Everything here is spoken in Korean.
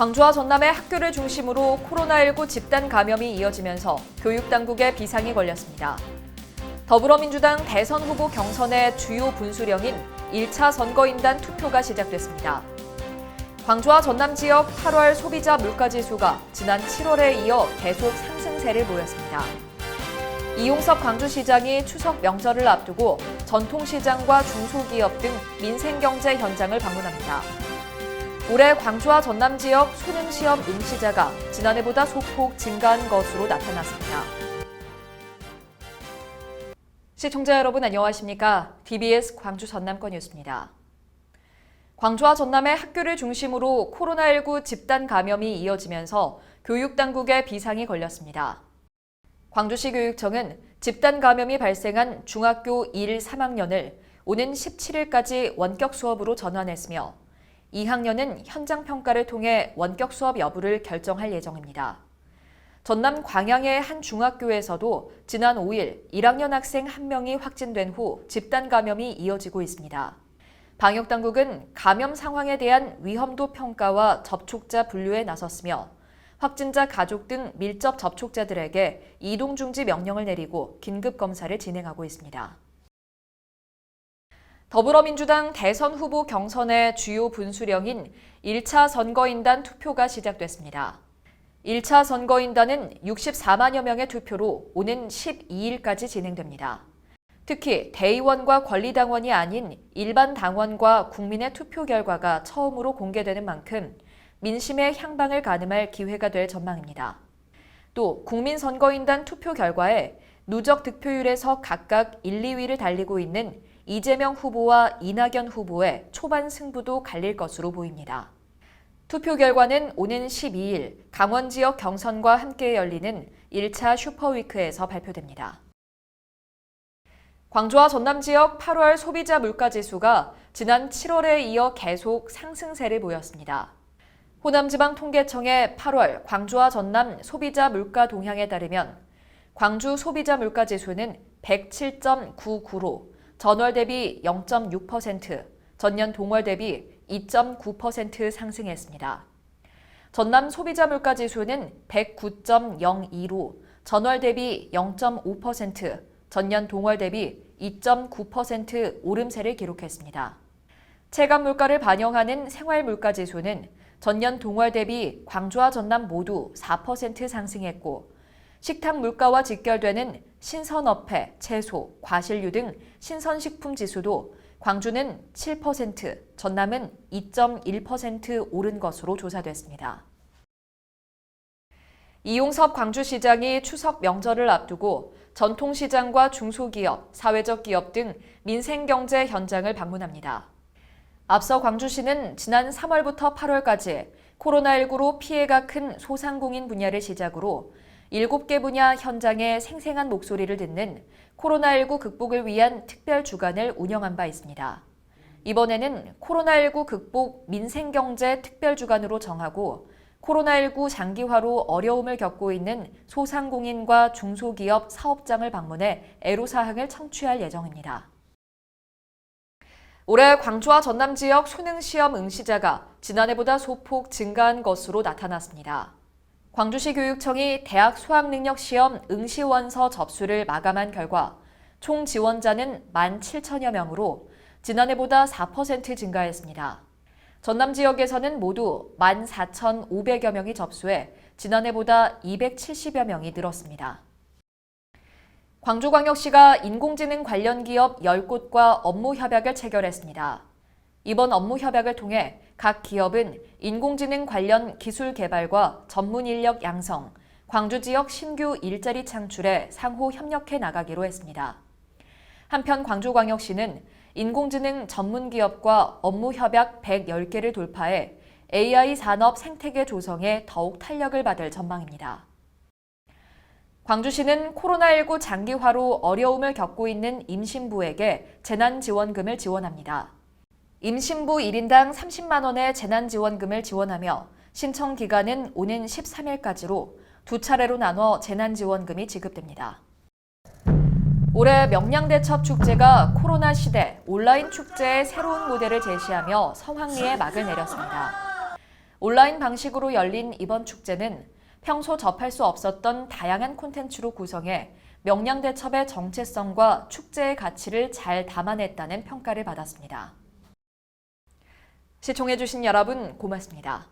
광주와 전남의 학교를 중심으로 코로나19 집단 감염이 이어지면서 교육당국에 비상이 걸렸습니다. 더불어민주당 대선 후보 경선의 주요 분수령인 1차 선거인단 투표가 시작됐습니다. 광주와 전남 지역 8월 소비자 물가지수가 지난 7월에 이어 계속 상승세를 보였습니다. 이용섭 광주시장이 추석 명절을 앞두고 전통시장과 중소기업 등 민생경제 현장을 방문합니다. 올해 광주와 전남 지역 수능시험 응시자가 지난해보다 소폭 증가한 것으로 나타났습니다. 시청자 여러분 안녕하십니까? TBS 광주 전남권 뉴스입니다. 광주와 전남의 학교를 중심으로 코로나19 집단 감염이 이어지면서 교육당국에 비상이 걸렸습니다. 광주시 교육청은 집단 감염이 발생한 중학교 1, 3학년을 오는 17일까지 원격 수업으로 전환했으며 2학년은 현장 평가를 통해 원격 수업 여부를 결정할 예정입니다. 전남 광양의 한 중학교에서도 지난 5일 1학년 학생 1명이 확진된 후 집단 감염이 이어지고 있습니다. 방역당국은 감염 상황에 대한 위험도 평가와 접촉자 분류에 나섰으며 확진자 가족 등 밀접 접촉자들에게 이동 중지 명령을 내리고 긴급 검사를 진행하고 있습니다. 더불어민주당 대선 후보 경선의 주요 분수령인 1차 선거인단 투표가 시작됐습니다. 1차 선거인단은 64만여 명의 투표로 오는 12일까지 진행됩니다. 특히 대의원과 권리당원이 아닌 일반 당원과 국민의 투표 결과가 처음으로 공개되는 만큼 민심의 향방을 가늠할 기회가 될 전망입니다. 또 국민선거인단 투표 결과에 누적 득표율에서 각각 1, 2위를 달리고 있는 이재명 후보와 이낙연 후보의 초반 승부도 갈릴 것으로 보입니다. 투표 결과는 오는 12일 강원 지역 경선과 함께 열리는 1차 슈퍼위크에서 발표됩니다. 광주와 전남 지역 8월 소비자 물가지수가 지난 7월에 이어 계속 상승세를 보였습니다. 호남지방통계청의 8월 광주와 전남 소비자 물가 동향에 따르면 광주 소비자 물가지수는 107.99로 전월 대비 0.6%, 전년 동월 대비 2.9% 상승했습니다. 전남 소비자 물가지수는 109.02로 전월 대비 0.5%, 전년 동월 대비 2.9% 오름세를 기록했습니다. 체감 물가를 반영하는 생활 물가지수는 전년 동월 대비 광주와 전남 모두 4% 상승했고 식탁 물가와 직결되는 신선어패, 채소, 과실류 등 신선식품 지수도 광주는 7%, 전남은 2.1% 오른 것으로 조사됐습니다. 이용섭 광주시장이 추석 명절을 앞두고 전통시장과 중소기업, 사회적 기업 등 민생경제 현장을 방문합니다. 앞서 광주시는 지난 3월부터 8월까지 코로나19로 피해가 큰 소상공인 분야를 시작으로 7개 분야 현장의 생생한 목소리를 듣는 코로나19 극복을 위한 특별 주간을 운영한 바 있습니다. 이번에는 코로나19 극복 민생경제 특별 주간으로 정하고 코로나19 장기화로 어려움을 겪고 있는 소상공인과 중소기업 사업장을 방문해 애로사항을 청취할 예정입니다. 올해 광주와 전남 지역 수능시험 응시자가 지난해보다 소폭 증가한 것으로 나타났습니다. 광주시 교육청이 대학 수학능력시험 응시원서 접수를 마감한 결과 총 지원자는 17,000여 명으로 지난해보다 4% 증가했습니다. 전남 지역에서는 모두 14,500여 명이 접수해 지난해보다 270여 명이 늘었습니다. 광주광역시가 인공지능 관련 기업 10곳과 업무 협약을 체결했습니다. 이번 업무 협약을 통해 각 기업은 인공지능 관련 기술 개발과 전문 인력 양성, 광주 지역 신규 일자리 창출에 상호 협력해 나가기로 했습니다. 한편 광주광역시는 인공지능 전문 기업과 업무 협약 110개를 돌파해 AI 산업 생태계 조성에 더욱 탄력을 받을 전망입니다. 광주시는 코로나19 장기화로 어려움을 겪고 있는 임신부에게 재난지원금을 지원합니다. 임신부 1인당 30만 원의 재난지원금을 지원하며 신청 기간은 오는 13일까지로 두 차례로 나눠 재난지원금이 지급됩니다. 올해 명량대첩축제가 코로나 시대 온라인 축제의 새로운 모델을 제시하며 성황리에 막을 내렸습니다. 온라인 방식으로 열린 이번 축제는 평소 접할 수 없었던 다양한 콘텐츠로 구성해 명량대첩의 정체성과 축제의 가치를 잘 담아냈다는 평가를 받았습니다. 시청해주신 여러분 고맙습니다.